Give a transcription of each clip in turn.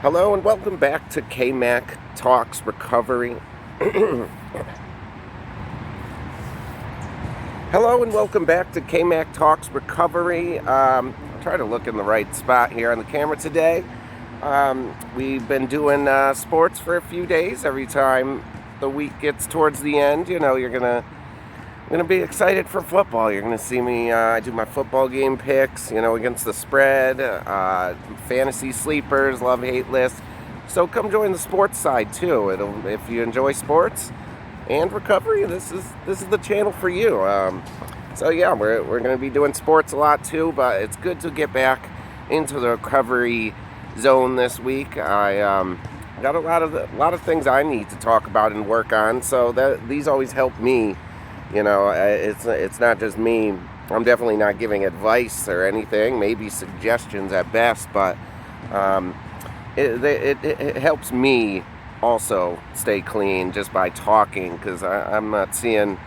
Hello and welcome back to KMaccTalks Recovery. Hello and welcome back to KMaccTalks Recovery. Try to look in the right spot here on the camera today. We've been doing sports for a few days. Every time the week gets towards the end, you're gonna be excited for football. You're gonna see me do my football game picks, against the spread, fantasy sleepers, love-hate lists. So come join the sports side too. If you enjoy sports and recovery, this is the channel for you. So yeah, we're gonna be doing sports a lot too, but it's good to get back into the recovery zone this week. I got a lot of things I need to talk about and work on. So these always help me. It's not just me. I'm definitely not giving advice or anything, maybe suggestions at best, but it helps me also stay clean just by talking, because I'm not seeing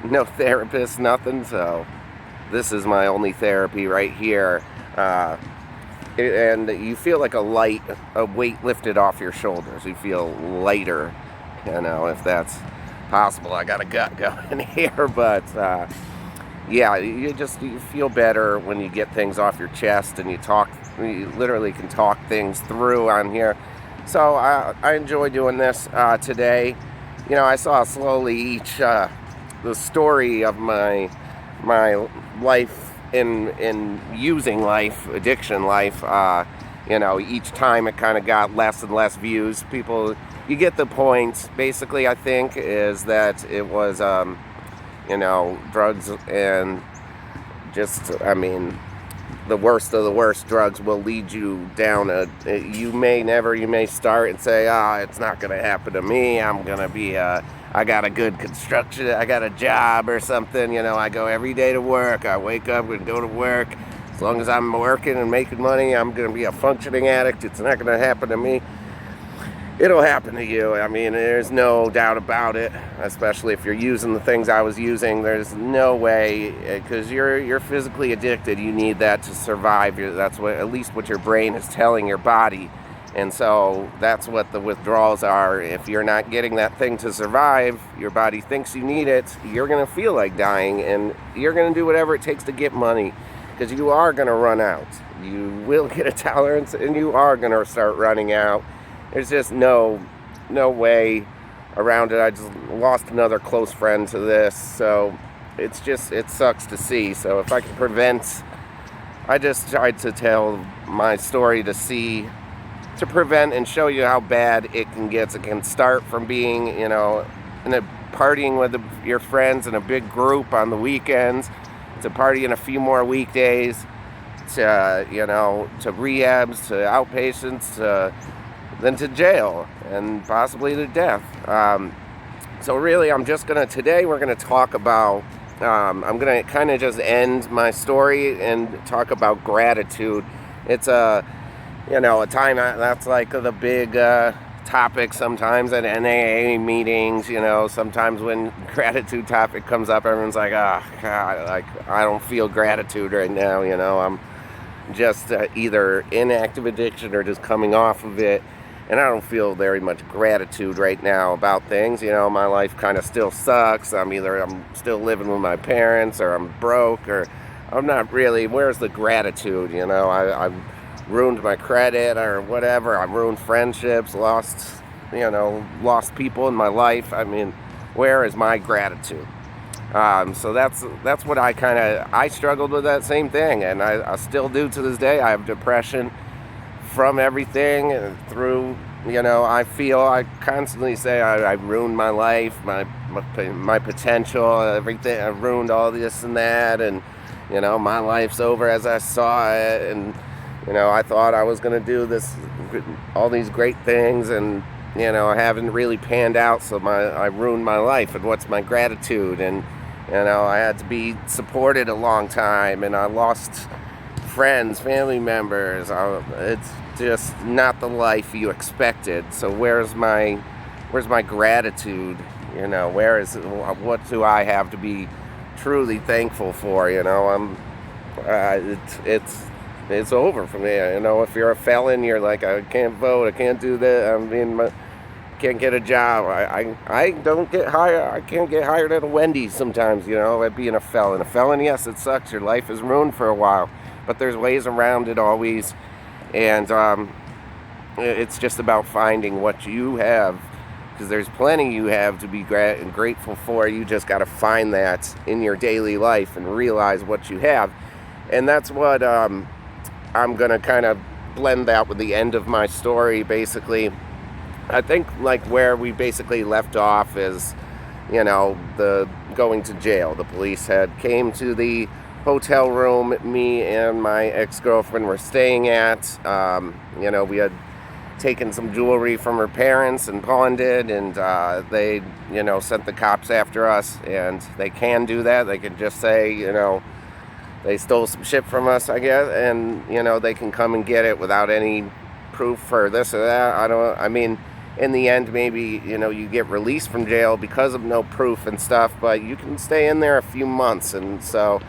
no therapist, nothing, so this is my only therapy right here. And you feel like a weight lifted off your shoulders. You feel lighter, if that's possible. I got a gut going here, but yeah, you feel better when you get things off your chest and you literally can talk things through on here. So I enjoy doing this today. I saw slowly the story of my life in using life, addiction life. Each time it kind of got less and less views. You get the point. Basically, I think, is that it was, drugs and the worst of the worst drugs will lead you down you may start and say, it's not going to happen to me. I'm going to be, I got a good construction, I got a job or something. I go every day to work. I wake up and go to work. As long as I'm working and making money, I'm going to be a functioning addict. It's not going to happen to me. It'll happen to you. There's no doubt about it, especially if you're using the things I was using. There's no way, because you're physically addicted. You need that to survive. That's at least what your brain is telling your body. And so that's what the withdrawals are. If you're not getting that thing to survive, your body thinks you need it, you're going to feel like dying, and you're going to do whatever it takes to get money, because you are going to run out. You will get a tolerance, and you are going to start running out. There's just no way around it. I just lost another close friend to this, so it sucks to see. So if I can prevent, I just tried to tell my story to prevent and show you how bad it can get. It can start from being, partying with your friends in a big group on the weekends, to partying a few more weekdays, to rehabs, to outpatients, then to jail, and possibly to death. So really, today we're going to talk about, I'm going to kind of just end my story and talk about gratitude. It's a time that's like the big topic sometimes at NAA meetings. Sometimes when gratitude topic comes up, everyone's like, oh, God, I don't feel gratitude right now. I'm just either in active addiction or just coming off of it. And I don't feel very much gratitude right now about things. My life kind of still sucks. I'm still living with my parents, or I'm broke, or I'm not really. Where's the gratitude? I've ruined my credit or whatever. I've ruined friendships, lost people in my life. Where is my gratitude? So that's what I struggled with, that same thing, and I still do to this day. I have depression from everything through, I constantly say I ruined my life, my potential, everything. I ruined all this and that, and my life's over as I saw it, and I thought I was going to do all these great things, and I haven't really panned out, so I ruined my life. And what's my gratitude? And I had to be supported a long time, and I lost friends, family members. It's just not the life you expected. So where's my gratitude? What do I have to be truly thankful for? It's it's over for me. You know, if you're a felon, you're like, I can't vote, I can't do that. I mean, can't get a job. I don't get hired. I can't get hired at a Wendy's sometimes, you know, at being a felon. A felon, yes, it sucks. Your life is ruined for a while, but there's ways around it always. And it's just about finding what you have, because there's plenty you have to be grateful for. You just got to find that in your daily life and realize what you have. And that's what I'm going to kind of blend that with the end of my story, basically. I think like where we basically left off is, you know, the going to jail. The police had came to the hotel room me and my ex-girlfriend were staying at. You know, we had taken some jewelry from her parents and pawned it, and they, you know, sent the cops after us. And they can do that. They could just say, you know, they stole some shit from us, I guess, and, you know, they can come and get it without any proof for this or that. I mean, in the end, maybe, you know, you get released from jail because of no proof and stuff, but you can stay in there a few months. And so,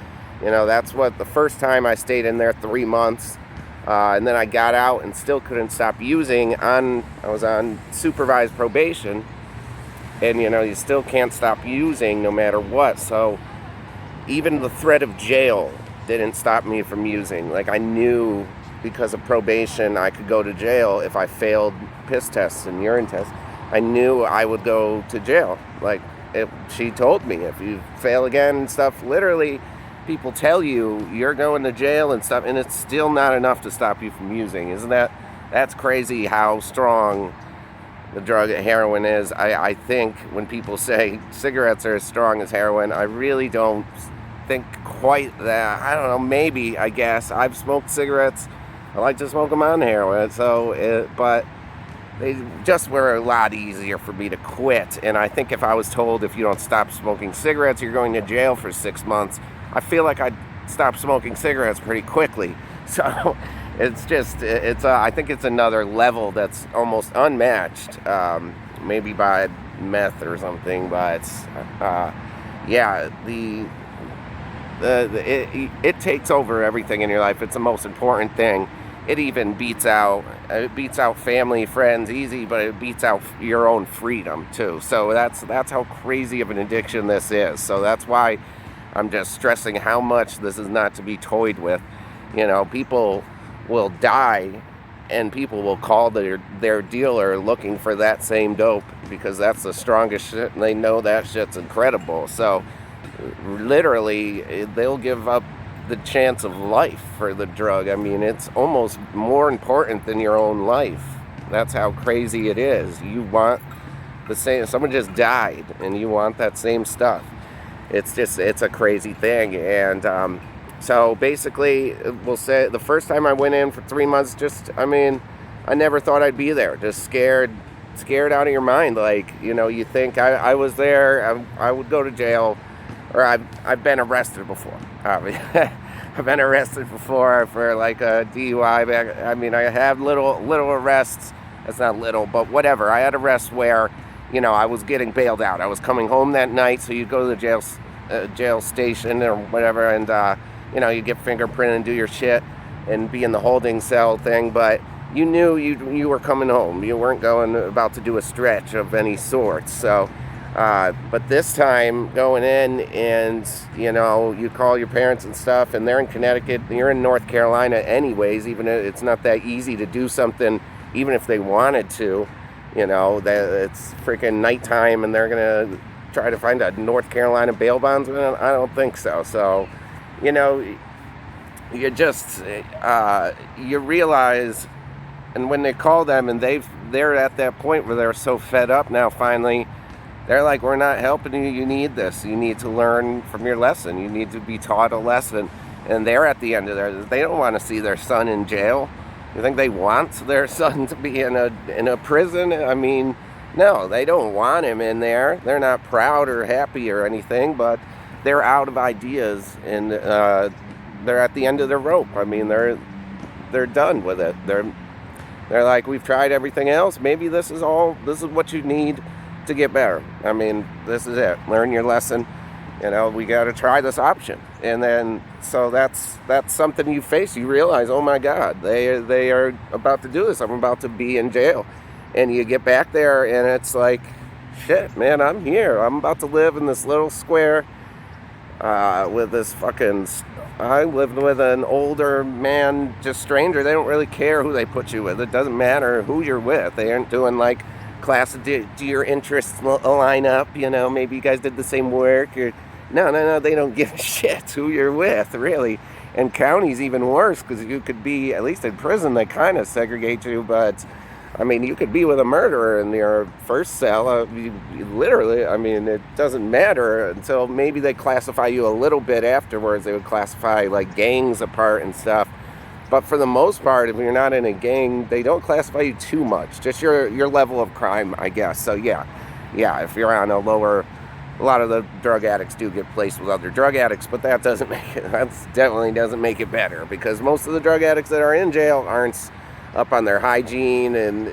you know, that's what the first time I stayed in there 3 months, and then I got out and still couldn't stop using. I was on supervised probation, and, you know, you still can't stop using no matter what. So even the threat of jail didn't stop me from using. Like, I knew because of probation I could go to jail if I failed piss tests and urine tests. I knew I would go to jail. Like, she told me, if you fail again and stuff, literally people tell you you're going to jail and stuff, and it's still not enough to stop you from using. Isn't that's crazy how strong the drug heroin is. I think when people say cigarettes are as strong as heroin, I really don't think quite that. I don't know, maybe, I guess. I've smoked cigarettes. I like to smoke them on heroin, but they just were a lot easier for me to quit. And I think if I was told, if you don't stop smoking cigarettes, you're going to jail for 6 months, I feel like I'd stop smoking cigarettes pretty quickly. So it's just, I think it's another level that's almost unmatched, maybe by meth or something, but yeah, it takes over everything in your life. It's the most important thing. It even beats out family, friends easy, but it beats out your own freedom too. So that's how crazy of an addiction this is. So that's why I'm just stressing how much this is not to be toyed with. You know, people will die and people will call their dealer looking for that same dope because that's the strongest shit and they know that shit's incredible. So literally they'll give up the chance of life for the drug. I mean, it's almost more important than your own life. That's how crazy it is. You want the same, someone just died and you want that same stuff. It's a crazy thing. And so basically, we'll say the first time I went in for 3 months, I never thought I'd be there. Just scared out of your mind. Like, you know, you think I was there, I would go to jail. Or I've been arrested before. I've been arrested before for like a DUI. I have little arrests. That's not little, but whatever. I had arrests where, you know, I was getting bailed out. I was coming home that night, so you go to the jail station or whatever, and you know, you get fingerprinted and do your shit and be in the holding cell thing. But you knew you were coming home. You weren't about to do a stretch of any sort. So. But this time going in and, you know, you call your parents and stuff and they're in Connecticut, you're in North Carolina anyways, even if it's not that easy to do something, even if they wanted to, you know, that it's freaking nighttime and they're going to try to find a North Carolina bail bondsman. I don't think so. So, you know, you just, you realize, and when they call them and they're at that point where they're so fed up now finally, they're like, we're not helping you. You need this. You need to learn from your lesson. You need to be taught a lesson. And they're at the end of they don't want to see their son in jail. You think they want their son to be in a prison? I mean, no, they don't want him in there. They're not proud or happy or anything, but they're out of ideas and they're at the end of their rope. I mean, they're done with it. They're like, we've tried everything else. Maybe this is what you need to get better. I mean, this is it. Learn your lesson. We got to try this option. And then, so that's something you face. You realize, oh my God, they are about to do this. I'm about to be in jail. And you get back there and it's like, shit, man, I'm here. I'm about to live in this little square with this fucking... I lived with an older man, just stranger. They don't really care who they put you with. It doesn't matter who you're with. They aren't doing like class, do your interests line up, maybe you guys did the same work. Or no, they don't give a shit who you're with, really. And county's even worse, because you could be, at least in prison, they kind of segregate you, but I mean, you could be with a murderer in your first cell. You literally, I mean, it doesn't matter until maybe they classify you a little bit afterwards. They would classify like gangs apart and stuff. But for the most part, if you're not in a gang, they don't classify you too much. Just your level of crime, I guess. So yeah, if you're on a lower... A lot of the drug addicts do get placed with other drug addicts, but that definitely doesn't make it better, because most of the drug addicts that are in jail aren't up on their hygiene, and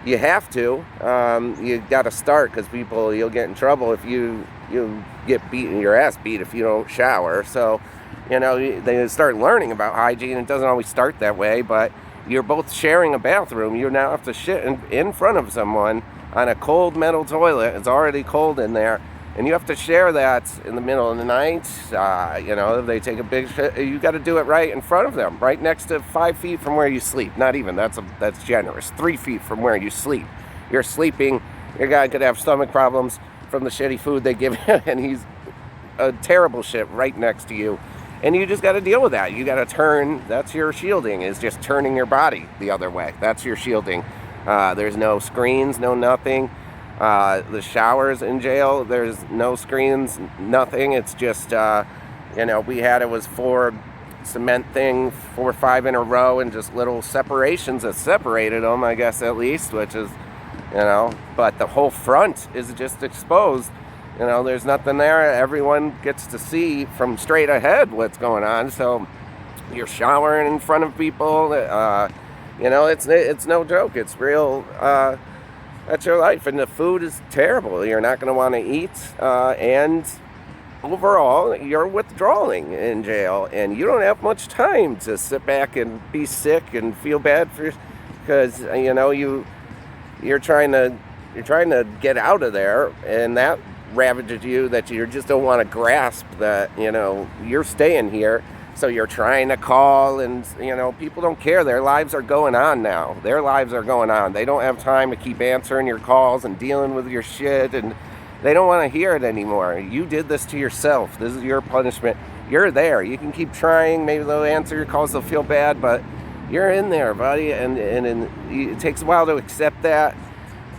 you have to. You got to start, because you'll get in trouble if you get your ass beat if you don't shower. So, they start learning about hygiene. It doesn't always start that way, but you're both sharing a bathroom. You now have to shit in front of someone on a cold metal toilet. It's already cold in there, and you have to share that in the middle of the night. If they take a big shit, you got to do it right in front of them, right next to 5 feet from where you sleep. Not even, that's generous. 3 feet from where you sleep. You're sleeping. Your guy could have stomach problems from the shitty food they give him, and he's a terrible shit right next to you. And you just got to deal with that. You got to turn. That's your shielding, is just turning your body the other way. That's your shielding. There's no screens, no nothing. The showers in jail, there's no screens, nothing. It's just, we had, it was 4 cement thing, 4 or 5 in a row, and just little separations that separated them, I guess, at least, which is, but the whole front is just exposed. There's nothing there. Everyone gets to see from straight ahead what's going on. So you're showering in front of people. It's no joke. It's real. That's your life, and the food is terrible. You're not going to want to eat, and overall, you're withdrawing in jail, and you don't have much time to sit back and be sick and feel bad because you're trying to get out of there, and that ravages you, that you just don't want to grasp that you're staying here. So you're trying to call, and people don't care. Their lives are going on now. Their lives are going on. They don't have time to keep answering your calls and dealing with your shit, and they don't want to hear it anymore. You did this to yourself. This is your punishment. You're there. You can keep trying. Maybe they'll answer your calls. They'll feel bad, but you're in there, buddy. And it takes a while to accept that.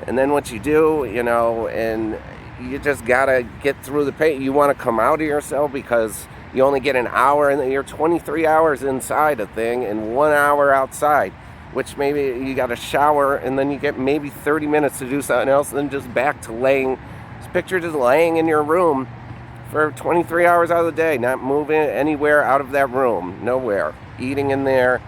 And then once you do, and you just gotta get through the pain. You want to come out of your cell because you only get an hour, and you're 23 hours inside a thing and 1 hour outside, which maybe you got to shower, and then you get maybe 30 minutes to do something else, and then just back to laying. Just picture just laying in your room for 23 hours out of the day, not moving anywhere out of that room, nowhere, eating in there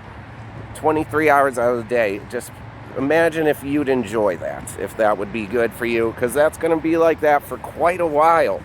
23 hours out of the day. Just imagine if you'd enjoy that, if that would be good for you, because that's going to be like that for quite a while.